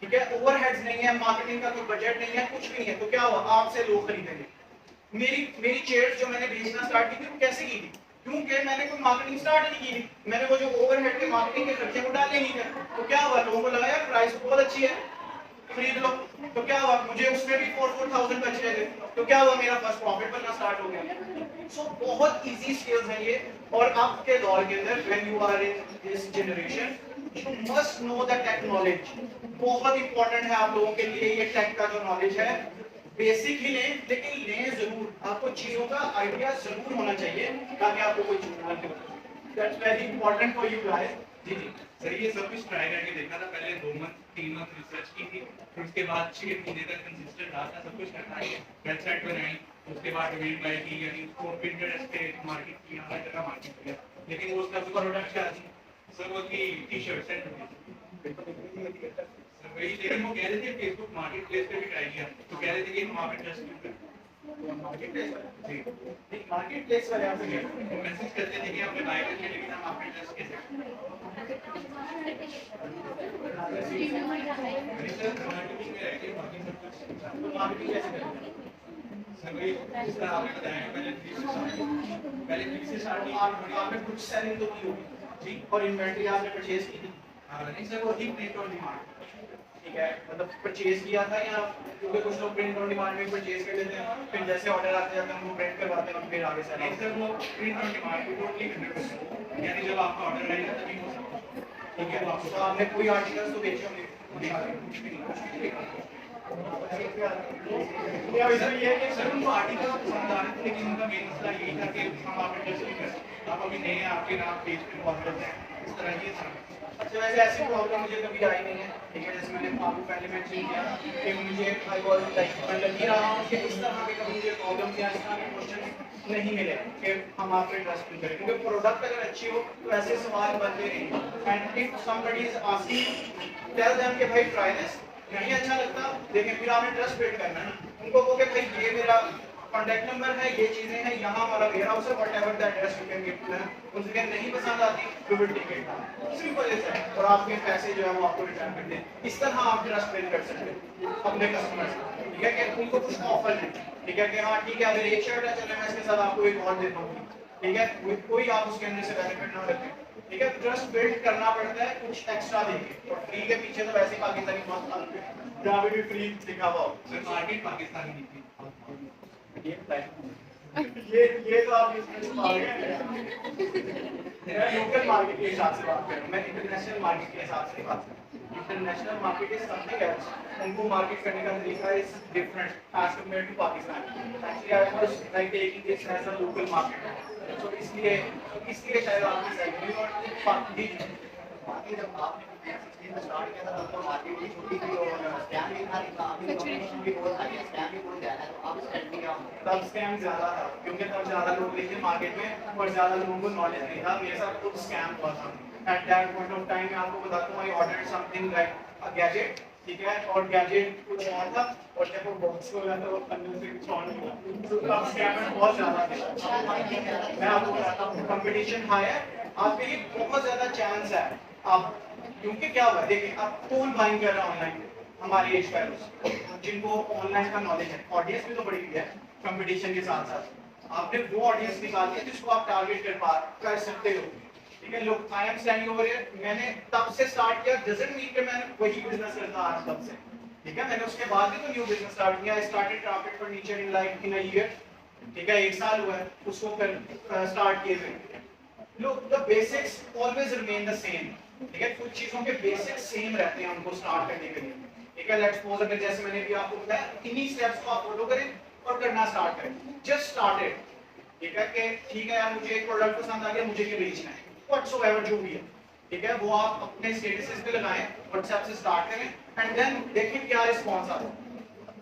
ठीक है। ओवरहेड्स नहीं है, मार्केटिंग का कोई बजट नहीं है, कुछ भी नहीं है, तो क्या हुआ? आपसे लोग खरीदेंगे। मेरी चेयर्स जो मैंने बेचना स्टार्ट की थी वो कैसे की थी? क्योंकि मैंने कोई मार्केटिंग स्टार्ट नहीं की थी, मैंने वो जो ओवरहेड के मार्केटिंग के खर्चे वो डाले नहीं थे। तो क्या हुआ? लोगों को लगा यार प्राइस बहुत अच्छी है, खरीद लो। तो क्या हुआ? मुझे उसमें भी 4,000 बच रहे थे, तो क्या हुआ? मेरा फर्स्ट प्रॉफिट बनना स्टार्ट हो गया। सो बहुत इजी स्किल्स हैं ये, और आपके दौर के अंदर when you are in this generation you must know the tech knowledge. बहुत इंपॉर्टेंट है आप लोगों के लिए ये टेक का जो नॉलेज है। बेसिक ही लें, लेकिन लें जरूर, आपको चीजों का आइडिया जरूर होना चाहिए ताकि आपको कोई चीज ना लगे। That's very important for you guys. जी जी सर, ये सब कुछ ट्राई करके देखा था, पहले 2 मंथ 3 मंथ रिसर्च की थी, फिर उसके बाद 6 महीने तक कंसिस्टेंट रहा था, सब कुछ करना है, वेबसाइट बनाई, उसके बाद डोमेन बाय की, यानी उसको पिंटरेस्ट पे मार्केट किया, हर जगह मार्केट किया, लेकिन वो उसका प्रोडक्ट क्या थी सर? वो थी टी-शर्ट सेट। वही, लेकिन वो कह रहे थे फेसबुक मार्केट प्लेस पे भी ट्राई किया, तो कह रहे थे कि हम वहाँ पे ट्रस्ट नहीं करते। मार्केट प्लेस वाले आपसे मैसेज करते थे कि हमने बाय करके, लेकिन हम आप पे ट्रस्ट कैसे करें? सर मार्केटिंग में रहते हैं, बाकी सब कुछ मार्केटिंग कैसे करें? सर वही जिस तरह आपने बताया, पहले 3 से स्टार्ट की, आपने कुछ सेलिंग तो की होगी जी, और इन्वेंटरी आपने परचेज की थी? नहीं सर, वो थी प्रिंट ऑन डिमांड, ठीक है, मतलब परचेज किया था, या क्योंकि कुछ लोग प्रिंट ऑन डिमांड में परचेज कर लेते हैं, फिर जैसे ऑर्डर आते जाते हैं वो प्रिंट करवाते हैं और फिर आगे से नहीं सर, वो प्रिंट ऑन डिमांड को टोटली 100%, यानी जब आपका ऑर्डर आएगा तभी हो सकता है, ठीक है। तो आपने कोई आर्टिकल्स तो बेचे होंगे? या वैसा ये है कि सर उनको आर्टिकल पसंद आ रहे थे, लेकिन उनका मेन मसला यही था कि हम आप पे ट्रस्ट नहीं करते, आप अभी नए हैं, आपके नाम पेज पे कॉल करते हैं, इस तरह ये था। अच्छा, वैसे ऐसी प्रॉब्लम मुझे कभी आई नहीं है, ठीक है। जैसे मैंने आपको पहले मेंशन किया कि मुझे आई वाज लाइक मैं लग ही रहा हूँ कि इस तरह के कभी मुझे प्रॉब्लम या इस तरह के क्वेश्चन नहीं मिले कि हम आप पे ट्रस्ट नहीं करें, क्योंकि प्रोडक्ट अगर अच्छी हो तो ऐसे सवाल बनते नहीं। And if somebody is asking tell them कि भाई ट्राई दिस, नहीं अच्छा लगता देखें, फिर आपने ट्रस्ट बिल्ड करना है ना। उनको कहो कि भाई ये मेरा कॉन्टैक्ट नंबर है, ये चीजें हैं, यहाँ हमारा वेयर हाउस है, whatever the address you can give to them. उनसे अगर नहीं पसंद आती तो will take it, simple is that, और आपके पैसे जो है वो आपको रिटर्न कर दें। इस तरह आप ट्रस्ट बिल्ड कर सकते हैं अपने कस्टमर से, ठीक है। कि उनको कुछ ऑफर है, ठीक है, कि हाँ ठीक है अगर एक शर्ट है चलो मैं इसके साथ आपको एक और देता हूँ, ठीक है, कोई आप उसके अंदर से बेनिफिट ना रखें, ठीक है। ट्रस्ट बिल्ड करना पड़ता है कुछ एक्स्ट्रा देके, और फ्री के पीछे तो वैसे ही पाकिस्तानी बहुत भागते हैं, जहाँ पे भी फ्री दिखा हुआ हो। सर मार्केट पाकिस्तानी नहीं थी। ये तो आप इसमें पा गए। मैं लोकल मार्केट के हिसाब से बात कर रहा हूँ, मैं इंटरनेशनल मार्केट के हिसाब से बात कर रहा हूँ। International market is something else, उनको मार्केट करने का तरीका is different as compare to Pakistan. Actually I was like taking this as a local market, तो इसलिए शायद आपकी सैलरी और बाकी जब आपने स्टार्ट किया था तब तो मार्केट भी छोटी थी और स्कैम भी था, अभी कंपटीशन भी बहुत आ गया, स्कैम भी बहुत ज्यादा है, तो आप स्टैंड क्या तब स्कैम ज्यादा था क्योंकि तब ज्यादा लोग थे मार्केट में और ज्यादा लोगों को नॉलेज नहीं था। मेरे साथ खुद स्कैम हुआ था। At that point of time मैं आपको बताता हूँ, I ordered something like a gadget, ठीक है, और गैजेट कुछ और था और जब वो बॉक्स खोला तो वो अंदर से कुछ और निकला, तो तब स्कैमर बहुत ज्यादा थे। मैं आपको बताता हूँ, कंपटीशन हाई है, आपके लिए बहुत ज्यादा चांस है। आप क्योंकि क्या हुआ देखिए, आप कौन बाइंग कर रहा है ऑनलाइन, हमारी एज का जिनको ऑनलाइन का नॉलेज है, ऑडियंस भी तो बड़ी हुई है कंपटीशन के साथ साथ। आपने वो ऑडियंस निकाली है जिसको आप टारगेट कर सकते हो, ठीक है। लोग I am standing over here, मैंने तब से स्टार्ट किया, डजंट मीन कि मैंने वही बिजनेस करता आ रहा तब से, ठीक है। मैंने उसके बाद भी तो न्यू बिजनेस स्टार्ट किया। I started crafted furniture in like in a year, ठीक है, 1 साल हुआ है उसको कर स्टार्ट किए हुए। लोग the basics always remain the same, ठीक है, कुछ चीजों के बेसिक्स सेम रहते हैं उनको स्टार्ट करने के लिए, ठीक है। लेट्स सपोज अगर जैसे मैंने भी आपको बताया, इन्हीं स्टेप्स को आप फॉलो करें और करना स्टार्ट करें, जस्ट स्टार्टेड, ठीक है, कि ठीक है यार मुझे एक प्रोडक्ट पसंद आ गया, मुझे ये बेचना है, व्हाटसोएवर जो भी है, ठीक है, वो आप अपने स्टेटसेस पे लगाएं, व्हाट्सएप से स्टार्ट करें एंड देन देखें क्या रिस्पांस आता है,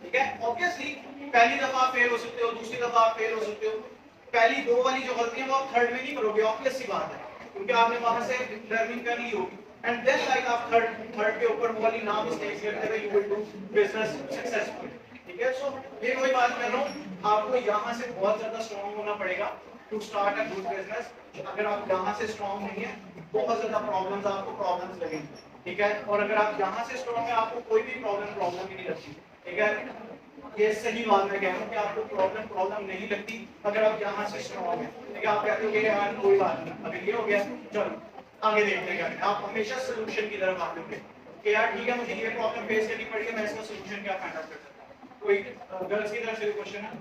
ठीक है। ऑब्वियसली पहली दफा आप फेल हो सकते हो, दूसरी दफा आप फेल हो सकते हो, पहली 2 वाली जो गलती है वो आप थर्ड में नहीं करोगे, ऑब्वियस सी बात है, क्योंकि आपने वहां से लर्निंग कर ली होगी एंड देन लाइक आप थर्ड के ऊपर वो वाली ना मिस्टेक्स करते हुए you will do business successful, ठीक है। सो ये कोई बात कर रहा हूँ, आपको यहाँ से बहुत ज्यादा स्ट्रांग होना पड़ेगा to start a good business. अगर आप यहाँ से स्ट्रांग नहीं है, बहुत ज्यादा प्रॉब्लम्स लगेंगी, ठीक है। और अगर आप यहाँ से स्ट्रांग है, आपको कोई भी प्रॉब्लम ही नहीं लगती, ठीक है। ये सही बात मैं कह रहा हूँ कि आपको प्रॉब्लम नहीं लगती अगर आप यहाँ से स्ट्रांग है, ठीक है। आप कहते हो कि यार कोई बात नहीं, अभी ये हो गया, चलो आगे देखते हैं। आप हमेशा सोल्यूशन की तरफ आते होंगे कि यार ठीक है, मुझे ये प्रॉब्लम फेस करनी पड़ी है, मैं इसका सोल्यूशन क्या फाइंड आउट कर सकता हूँ। कोई गर्ल्स की तरफ से क्वेश्चन है?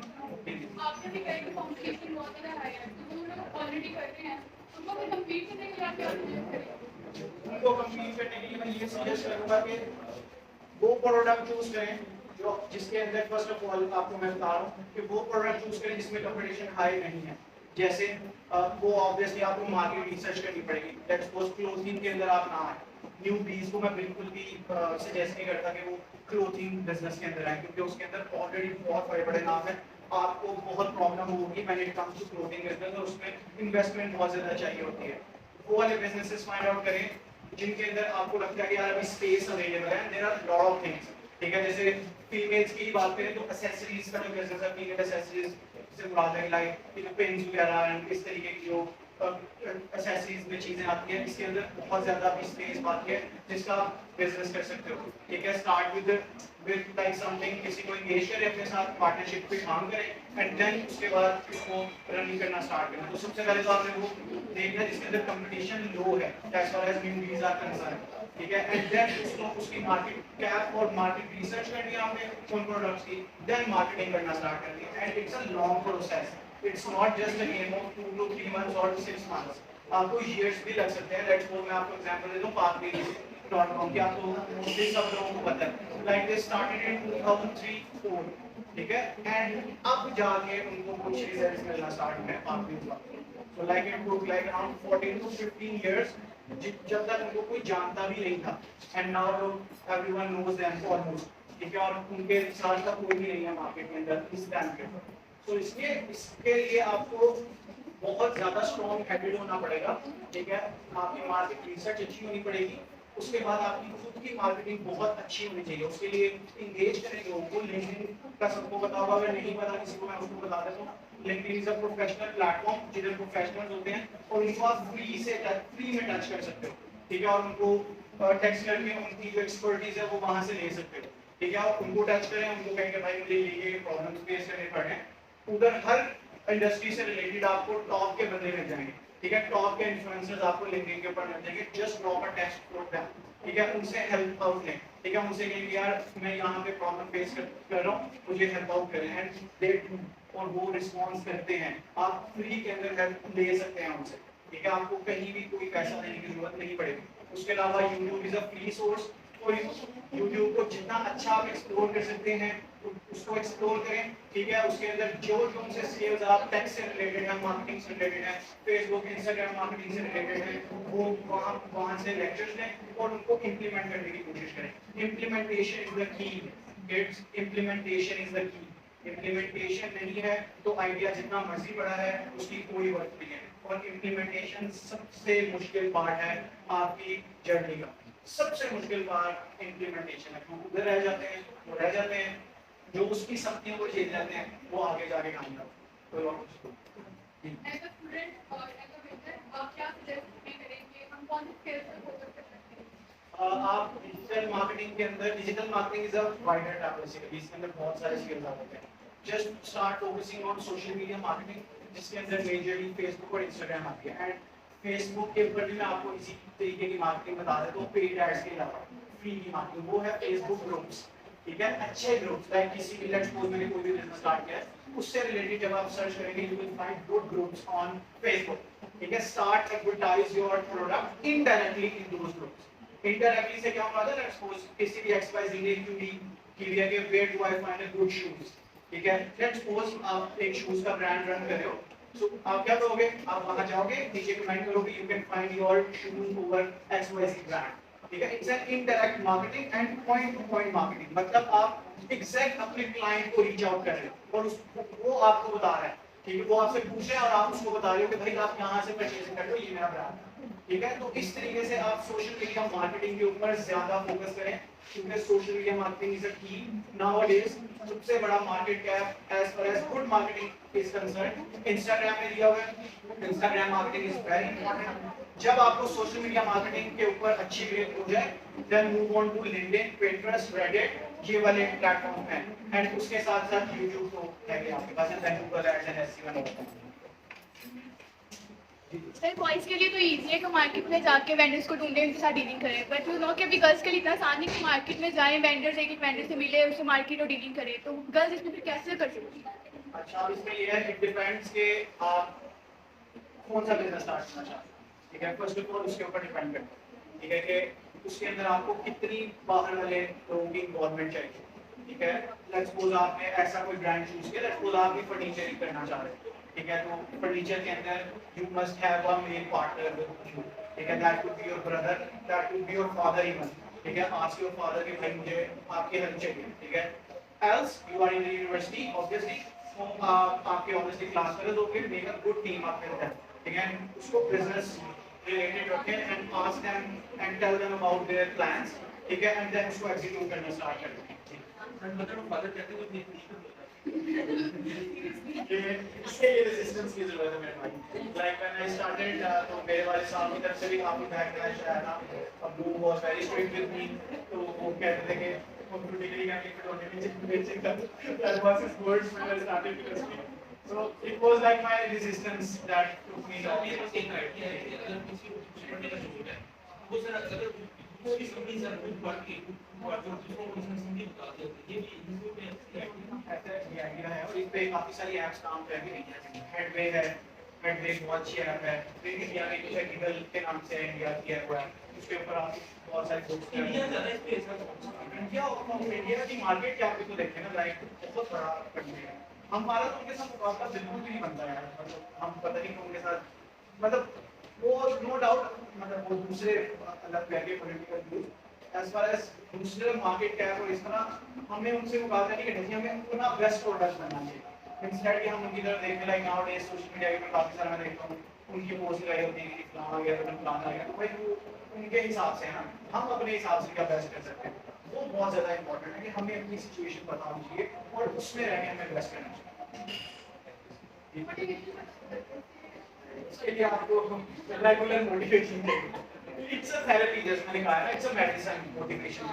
आपने भी कहीं कंपटीशन बहुत ज्यादा हाई है, तो वो लोग ऑलरेडी करते हैं, उनको भी कम्पीट करने के लिए आप क्या सजेस्ट करेंगे? उनको कम्पीट करने के लिए मैं ये सजेस्ट करूंगा कि वो प्रोडक्ट चूज करें जो जिसके अंदर फर्स्ट ऑफ ऑल आपको मैं बता रहा हूँ कि वो प्रोडक्ट चूज करें जिसमें कंपटीशन हाई नहीं है। जैसे वो ऑब्वियसली आपको मार्केट रिसर्च करनी पड़ेगी। लेट्स सपोज क्लोथिंग के अंदर आप ना आए, न्यू बीज को मैं बिल्कुल भी सजेस्ट नहीं करता कि वो क्लोथिंग बिजनेस के अंदर आए, क्योंकि उसके अंदर ऑलरेडी बहुत बड़े बड़े नाम है, आपको बहुत प्रॉब्लम होगी when it comes to clothing business, और उसमें इन्वेस्टमेंट बहुत ज्यादा चाहिए होती है। वो वाले बिजनेसेस फाइंड आउट करें जिनके अंदर आपको लगता है कि यार अभी स्पेस अवेलेबल है, there are lot of things, ठीक है। जैसे फीमेल्स की बात करें तो एक्सेसरीज का जो बिजनेस है, फीमेल एक्सेसरीज से मुराद है लाइक पेन्स वगैरह एंड इस तरीके की जो एक्सेसरीज में चीजें आती हैं, इसके अंदर बहुत ज्यादा भी स्पेस बाकी है जिसका आप बिजनेस कर सकते हो, ठीक है। स्टार्ट विद लाइक समथिंग, किसी को एंगेज करें अपने साथ, पार्टनरशिप पे काम करें एंड देन उसके बाद इसको रनिंग करना स्टार्ट करें। तो सबसे पहले तो आपने वो देखना जिसके अंदर कंपटीशन लो है as far as new bees are concern, ठीक है। एंड देन उसको उसकी मार्केट कैप और मार्केट रिसर्च करनी है आपने उन प्रोडक्ट्स की, देन मार्केटिंग करना स्टार्ट करनी है and it's a long process, it's not just a game of 2 to 3 months और 6 months, आपको years भी लग सकते हैं। लेट्स सपोज मैं आपको एग्जांपल दे दूं, pathways.com की आपको मोस्टली सब लोगों को पता है, लाइक दे स्टार्टेड इन 2003-4, ठीक है, एंड अब जाके उनको कुछ रिजल्ट्स मिलना स्टार्ट हुए pathways.com। So like it took like around 14 to 15 years जब तक उनको कोई जानता भी नहीं था, and now everyone knows them almost, ठीक है, और उनके साथ का कोई भी नहीं है मार्केट के अंदर इस टाइम पे। तो इसलिए इसके लिए आपको बहुत ज्यादा स्ट्रॉन्ग हेडेड होना पड़ेगा, ठीक है। आपकी मार्केट रिसर्च अच्छी होनी पड़ेगी, उसके बाद आपकी खुद की मार्केटिंग बहुत अच्छी होनी चाहिए। उसके लिए इंगेज करें लोगों को, लिंक्डइन का सबको पता होगा, अगर नहीं पता किसी को मैं उसको बता देता हूँ। LinkedIn is a professional platform जिधर प्रोफेशनल्स होते हैं और उनको आप फ्री में टच कर सकते हो, ठीक है, और उनको टेक्स्ट करके उनकी जो एक्सपर्टीज है वो वहां से ले सकते हो, ठीक है। और उनको टच करें, उनको कहेंगे भाई मुझे ये प्रॉब्लम्स फेस करने पड़ रहे हैं, उधर हर इंडस्ट्री से रिलेटेड आपको टॉप के बंदे मिल जाएंगे, ठीक है, टॉप के इन्फ्लुएंसर्स आपको लिंक्डइन के ऊपर मिल जाएंगे, just drop a test program, ठीक है, उनसे हेल्प आउट लें, ठीक है, उनसे कहेंगे यार मैं यहाँ पे प्रॉब्लम फेस कर रहा हूँ, मुझे हेल्प आउट करें, एंड दे और वो रिस्पॉन्स करते हैं, आप फ्री के अंदर हेल्प ले सकते हैं उनसे, ठीक है, आपको कहीं भी कोई पैसा देने की जरूरत नहीं पड़ेगी। उसके अलावा YouTube is a free source, और यूट्यूब को जितना अच्छा आप एक्सप्लोर कर सकते हैं उसको एक्सप्लोर करें, ठीक है, उसके अंदर जो जो उनसे स्किल्स आप टेक से रिलेटेड है, मार्केटिंग से रिलेटेड है, फेसबुक इंस्टाग्राम मार्केटिंग से रिलेटेड है, वो वहाँ से लेक्चर्स लें और उनको इम्प्लीमेंट करने की कोशिश करें। Implementation is the key, it's implementation is the key. Implementation नहीं है तो आइडिया जितना मर्जी बड़ा है उसकी कोई वर्थ नहीं है, और इम्प्लीमेंटेशन सबसे मुश्किल पार्ट है आपकी जर्नी का, सबसे मुश्किल पार्ट इम्प्लीमेंटेशन है। उधर रह जाते हैं, वो रह जाते हैं, जो उसकी शक्तियों को झेल जाते हैं वो आगे जाके काम करते हैं। एज अ स्टूडेंट और एज अ बिजनेस आप क्या सजेस्ट करेंगे, हम कौन से स्किल्स पर फोकस कर सकते हैं? आप डिजिटल मार्केटिंग के अंदर, digital marketing is a wider topic, basically इसके अंदर बहुत सारे स्किल्स आ जाते हैं। Just start focusing on social media marketing, जिसके अंदर मेजरली फेसबुक और इंस्टाग्राम आती है, एंड फेसबुक के ऊपर भी मैं आपको इसी तरीके की मार्केटिंग बता देता हूँ, पेड एड्स के अलावा फ्री की मार्केटिंग, वो है फेसबुक ग्रुप्स, ठीक है, अच्छे ग्रुप्स, लाइक किसी भी, लेट्स सपोज मैंने कोई भी बिजनेस स्टार्ट किया है, उससे रिलेटेड जब आप सर्च करेंगे you will find good groups on Facebook, ठीक है, start advertise your product indirectly in those groups. Indirectly से क्या होगा, लेट्स सपोज किसी भी XYZ ने की है कि where do I find a good shoes, ठीक है, लेट्स सपोज आप एक शूज का ब्रांड रन कर रहे हो, तो आप क्या करोगे, आप वहां जाओगे, नीचे कमेंट करोगे you can find your shoes over XYZ brand, ठीक है, it's an indirect marketing and point two point marketing, मतलब आप एग्जैक्ट अपने क्लाइंट को रीच आउट कर रहे हो और वो आपको बता रहा है, ठीक है, वो आपसे पूछ रहे हैं और आप उसको बता रहे हो कि भाई आप यहाँ से परचेज कर लो, ये मेरा ब्रांड, ठीक है, तो इस तरीके से आप सोशल मीडिया मार्केटिंग के ऊपर ज्यादा फोकस करें, क्योंकि social media marketing is a key nowadays. सबसे बड़ा market cap as far as good marketing is concern Instagram में दिया हुआ है। Instagram marketing is very important. जब आपको सोशल मीडिया मार्केटिंग के ऊपर अच्छी ग्रेड हो जाए, then move on to LinkedIn, Pinterest, Reddit, ये वाले प्लेटफॉर्म हैं, एंड उसके साथ साथ यूट्यूब तो है कि आपके पास है, Google ads and SEO। Sir boys के लिए तो इजी है कि मार्केट में जाके वेंडर्स को ढूंढें, उनके साथ डीलिंग करें, बट यू नो कि अभी गर्ल्स के लिए इतना आसान नहीं कि मार्केट में जाएं, वेंडर्स एक एक वेंडर से मिले, उससे मार्केट और डीलिंग करें, तो गर्ल्स इसमें फिर कैसे कर सकती हैं? अच्छा, इसमें ये है, इट डिपेंड्स कि आप कौन सा बिजनेस स्टार्ट करना चाहते हैं, ठीक है, फर्स्ट ऑफ ऑल उसके ऊपर डिपेंड करता है, ठीक है, कि उसके अंदर आपको कितनी बाहर वाले लोगों की इन्वॉल्वमेंट चाहिए, ठीक है, लेट्स सपोज आपने ऐसा कोई ब्रांड चूज किया, लेट्स सपोज आप भी फर्नीचर करना चाह रहे हैं, ठीक है, तो फर्नीचर के अंदर you must have a male partner with you, ठीक है, that could be your brother, that could be your father even, ठीक है, आस्क योर फादर कि भाई मुझे आपकी हेल्प चाहिए, ठीक है, else you are in the university obviously, तो आपके ऑब्वियसली क्लास फेलोज होंगे, make a good team up with them, ठीक है, उसको बिजनेस रिलेटेड रखें and ask them and tell them about their plans, ठीक है, एंड देन उसको एग्जीक्यूट करना स्टार्ट करें। मतलब फादर कहते हैं कि ये रेजिस्टेंस की जरूरत है मेरे भाई, लाइक व्हेन आई स्टार्टेड, तो मेरे वाले साहब की तरफ से भी काफी बैकलैश आया था, अब्बू was very strict with me, तो वो कहते थे कि कंप्यूटर डिग्री का कि फिर उन्हें basic that was his words when I started to speak, so it was like my resistance that took me तो ये बस एक आइडिया है कि अगर किसी को कुछ करने का शौक है, वो सर अगर कोई समझ सर कुछ पढ़ के और जो दूसरों को समझ बता दे, ये भी इनको पे ऐसा ये आइडिया है, और इस पे काफी सारी ऐप्स काम कर रही हैं, हेडवे है, हेडवे बहुत अच्छी ऐप है, फिर इंडिया में कुछ गूगल के नाम से इंडिया की ऐप है, उसके ऊपर आप बहुत सारे बुक्स इंडिया ज्यादा इस पे ऐसा इंडिया की मार्केट क्या आपको देखें ना, लाइक बहुत बड़ा कंट्री है, हमारा तो उनके साथ मुकाबला बिल्कुल भी नहीं बनता है, मतलब हम पता नहीं उनके साथ, मतलब वो नो डाउट, मतलब वो दूसरे अलग लेके political view as far as दूसरे मार्केट कैप और इस तरह हमें उनसे मुकाबला नहीं करना चाहिए, हमें अपना बेस्ट प्रोडक्ट बनना चाहिए, इंस्टेड कि हम उनकी तरफ देखने like now days social media पे काफी सारा मैं देखता हूँ उनकी पोस्ट लगाई होती है कि फलाना आ गया तो फलाना आ गया, तो भाई वो उनके हिसाब से है ना, हम अपने हिसाब से क्या बेस्ट कर सकते हैं, वो बहुत ज्यादा इंपॉर्टेंट है कि हमें अपनी सिचुएशन पता होनी चाहिए और उसमें रह के हमें बेस्ट करना चाहिए। इसके लिए आपको रेगुलर मोटिवेशन चाहिए, इट्स अ थेरेपी, जैसे मैंने कहा ना, इट्स अ मेडिसिन मोटिवेशन।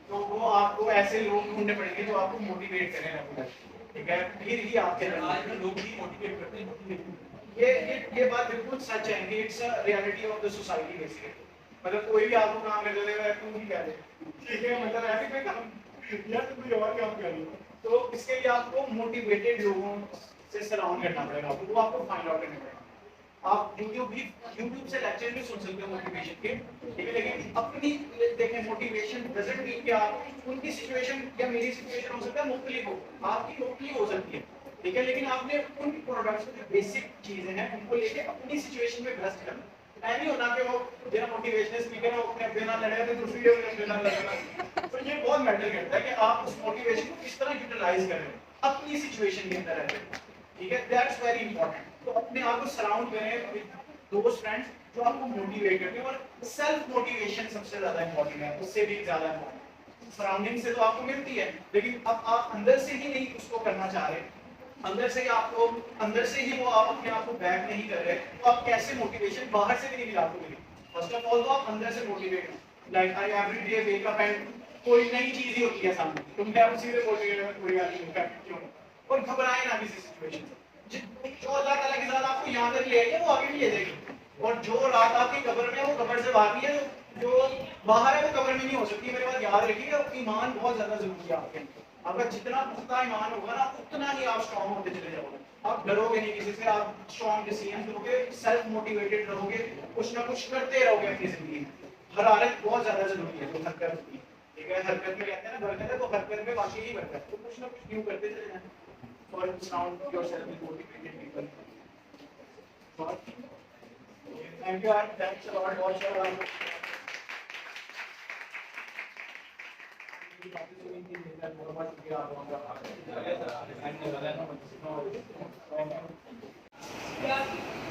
तो वो आपको ऐसे लोग ढूंढने पड़ेंगे जो आपको मोटिवेट करें रेगुलर, ठीक है, फिर ही आपके आज में लोग भी मोटिवेट करते हैं। ये बात बिल्कुल सच है कि it's a reality of the society basically. मतलब कोई भी आपको काम कर देगा तुम ही कर दे, ठीक है, मतलब ऐसे कोई काम या तुम कोई और काम कर लो, तो इसके लिए आपको मोटिवेटेड लोगों से सराउंड करना पड़ेगा, वो आपको फाइंड आउट करना पड़ेगा। आप YouTube से लेक्चर भी सुन सकते हो मोटिवेशन के, ठीक है, लेकिन अपनी देखें, मोटिवेशन डजंट मीन कि आप उनकी सिचुएशन या मेरी सिचुएशन हो सकता है मुख्तलिफ हो, आपकी मुख्तलिफ हो सकती है, ठीक है, लेकिन आपने उन प्रोडक्ट्स जो बेसिक चीजें हैं उनको लेके अपनी सिचुएशन में एडजस्ट करना। ऐ नहीं होना कि वो बिना मोटिवेशनल स्पीकर है, वो अपने बिना लड़े तो दूसरी जगह बिना लड़ेगा। तो ये बहुत मैटर करता है कि आप उस मोटिवेशन को किस तरह यूटिलाइज करें अपनी सिचुएशन के अंदर रहते, ठीक है, दैट्स वेरी इंपॉर्टेंट। तो अपने आप को सराउंड करें विद दोस्त फ्रेंड्स जो आपको मोटिवेट करते हैं, और सेल्फ मोटिवेशन सबसे ज्यादा इंपॉर्टेंट है, उससे भी ज्यादा इंपॉर्टेंट। सराउंडिंग से तो आपको मिलती है, लेकिन अब आप अंदर से ही नहीं उसको करना चाह रहे, अंदर से ही वो आप अपने आप को बैक नहीं कर रहे, तो आप कैसे मोटिवेशन बाहर से भी नहीं आपको मिलेगी। फर्स्ट ऑफ ऑल तो आप अंदर से motivate, like I every day wake up and कोई नई चीज ही होती है सामने, तो मैं उसी से मोटिवेट कोई बात नहीं क्यों, और घबराए ना किसी सिचुएशन से। जो अल्लाह ताला के साथ आपको यहाँ तक ले आएगी वो आगे भी ले जाएगी, और जो रात आपकी कब्र में है वो कब्र से बाहर नहीं है, जो बाहर है वो कब्र में नहीं हो सकती। मेरे बात याद रखिएगा, ईमान बहुत ज्यादा जरूरी है आपके अंदर। आपका जितना पुख्ता ईमान होगा ना, उतना ही आप स्ट्रॉन्ग होते चले जाओगे। आप डरोगे नहीं किसी से, आप स्ट्रॉन्ग डिसीजन लोगे, सेल्फ मोटिवेटेड रहोगे, कुछ ना कुछ करते रहोगे अपनी जिंदगी में। हरारत बहुत ज्यादा जरूरी है, तो हरकत होती है, ठीक है, हरकत में कहते हैं ना बरकत है, तो हरकत में वाकई ही बरकत है, तो कुछ ना कुछ न्यू करते चले जाएं और surround yourself with motivated people. Thank you यार, थैंक्स अ लॉट, बहुत सारा Yeah.